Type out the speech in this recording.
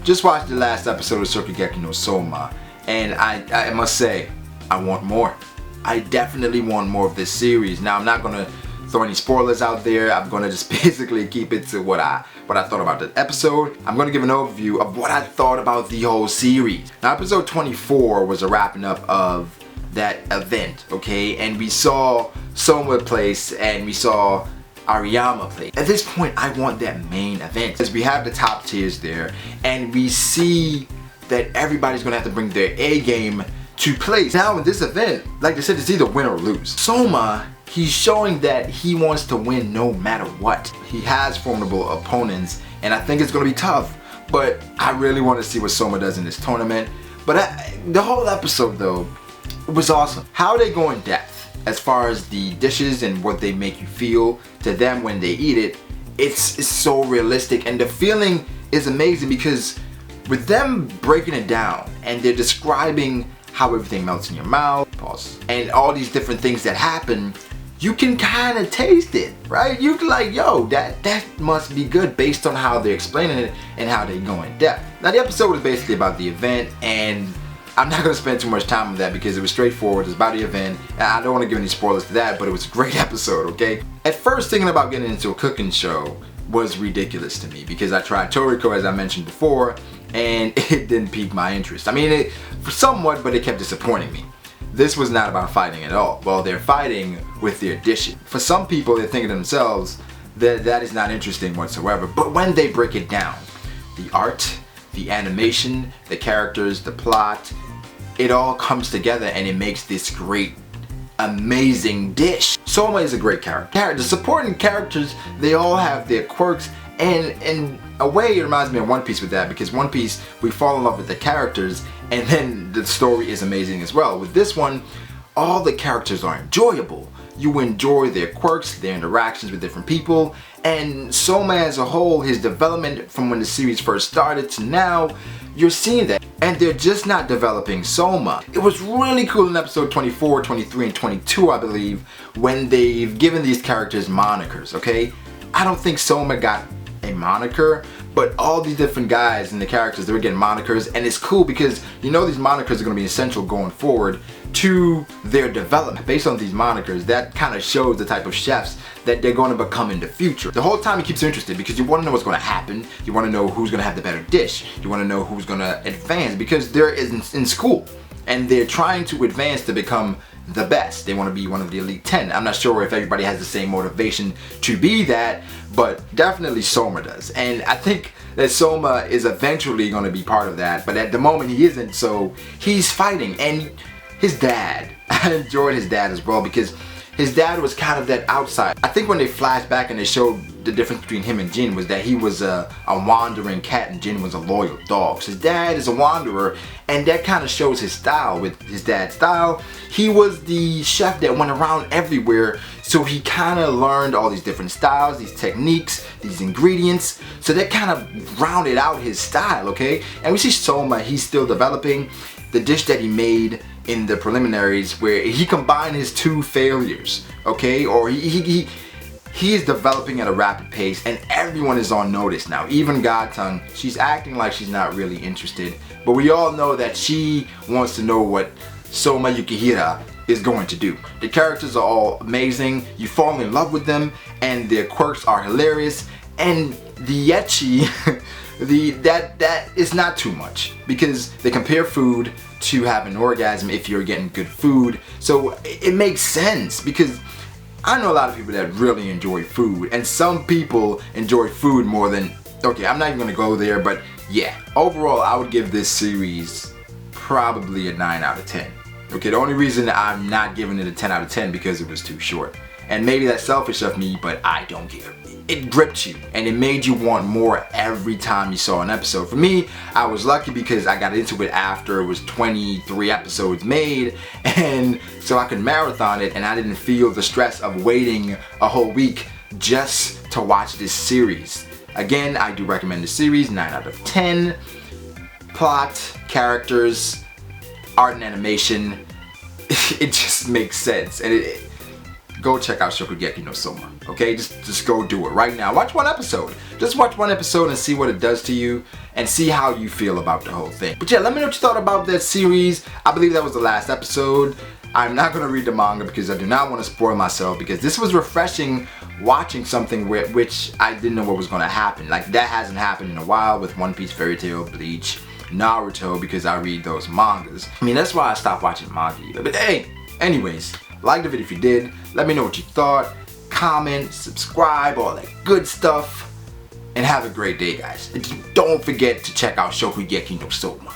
just watched the last episode of Shokugeki no Soma, and I must say, I want more. I definitely want more of this series. Now, I'm not gonna throw any spoilers out there. I'm gonna just basically keep it to what I thought about the episode. I'm gonna give an overview of what I thought about the whole series. Now, episode 24 was a wrapping up of that event, okay? And we saw Soma place and we saw Ariyama place. At this point, I want that main event, because we have the top tiers there, and we see that everybody's gonna have to bring their A game to place. Now in this event, like I said, it's either win or lose. Soma, he's showing that he wants to win no matter what. He has formidable opponents, and I think it's gonna be tough, but I really want to see what Soma does in this tournament. But the whole episode though, it was awesome. How they go in depth as far as the dishes and what they make you feel to them when they eat it, it's so realistic, and the feeling is amazing because with them breaking it down and they're describing how everything melts in your mouth, pause, and all these different things that happen, you can kind of taste it, right? You can like, yo, that must be good based on how they're explaining it and how they go in depth. Now the episode was basically about the event, and I'm not going to spend too much time on that because it was straightforward. It's about the event, and I don't want to give any spoilers to that, but it was a great episode, okay? At first, thinking about getting into a cooking show was ridiculous to me because I tried Toriko, as I mentioned before, and it didn't pique my interest. I mean, it somewhat, but it kept disappointing me. This was not about fighting at all. Well, they're fighting with their dishes. For some people, they're thinking to themselves that that is not interesting whatsoever, but when they break it down, the art, the animation, the characters, the plot, it all comes together and it makes this great, amazing dish. Soma is a great character. The supporting characters, they all have their quirks, and in a way it reminds me of One Piece with that, because One Piece, we fall in love with the characters and then the story is amazing as well. With this one, all the characters are enjoyable. You enjoy their quirks, their interactions with different people, and Soma as a whole, his development from when the series first started to now, you're seeing that. And they're just not developing Soma. It was really cool in episode 24, 23, and 22, I believe, when they've given these characters monikers, okay? I don't think Soma got a moniker, but all these different guys and the characters, they were getting monikers, and it's cool because you know these monikers are going to be essential going forward to their development. Based on these monikers, that kind of shows the type of chefs that they're going to become in the future. The whole time it keeps you interested because you want to know what's going to happen, you want to know who's going to have the better dish, you want to know who's going to advance, because they're in school and they're trying to advance to become the best. They want to be one of the elite 10. I'm not sure if everybody has the same motivation to be that, but definitely Soma does. And I think that Soma is eventually going to be part of that, but at the moment he isn't, so he's fighting. And his dad, I enjoyed his dad as well because his dad was kind of that outside. I think when they flashed back and they showed the difference between him and Jin was that he was a wandering cat and Jin was a loyal dog. So his dad is a wanderer, and that kind of shows his style. With his dad's style, he was the chef that went around everywhere, so he kind of learned all these different styles, these techniques, these ingredients, so that kind of rounded out his style, okay? And we see Soma, he's still developing. The dish that he made in the preliminaries where he combined his two failures, okay? Or he is developing at a rapid pace, and everyone is on notice now. Even Godtongue, she's acting like she's not really interested, but we all know that she wants to know what Soma Yukihira is going to do. The characters are all amazing, you fall in love with them, and their quirks are hilarious, and the ecchi, that is not too much, because they compare food to have an orgasm if you're getting good food. So it makes sense, because I know a lot of people that really enjoy food, and some people enjoy food more than, okay, I'm not even gonna go there, but yeah. Overall, I would give this series probably a 9 out of 10. Okay, the only reason I'm not giving it a 10 out of 10 because it was too short. And maybe that's selfish of me, but I don't care. It gripped you and it made you want more every time you saw an episode. For me, I was lucky because I got into it after it was 23 episodes made, and so I could marathon it and I didn't feel the stress of waiting a whole week just to watch this series. Again, I do recommend the series, 9 out of 10. Plot, characters, art and animation, it just makes sense. And go check out Shokugeki no Soma. Okay, just go do it right now. Watch one episode. Just watch one episode and see what it does to you and see how you feel about the whole thing. But yeah, let me know what you thought about that series. I believe that was the last episode. I'm not going to read the manga because I do not want to spoil myself, because this was refreshing watching something which I didn't know what was going to happen. Like, that hasn't happened in a while with One Piece, Fairy Tail, Bleach, Naruto, because I read those mangas. I mean, that's why I stopped watching manga. But hey, anyways, like the video if you did. Let me know what you thought. Comment, subscribe, all that good stuff. And have a great day, guys. And don't forget to check out Shokugeki no Soma.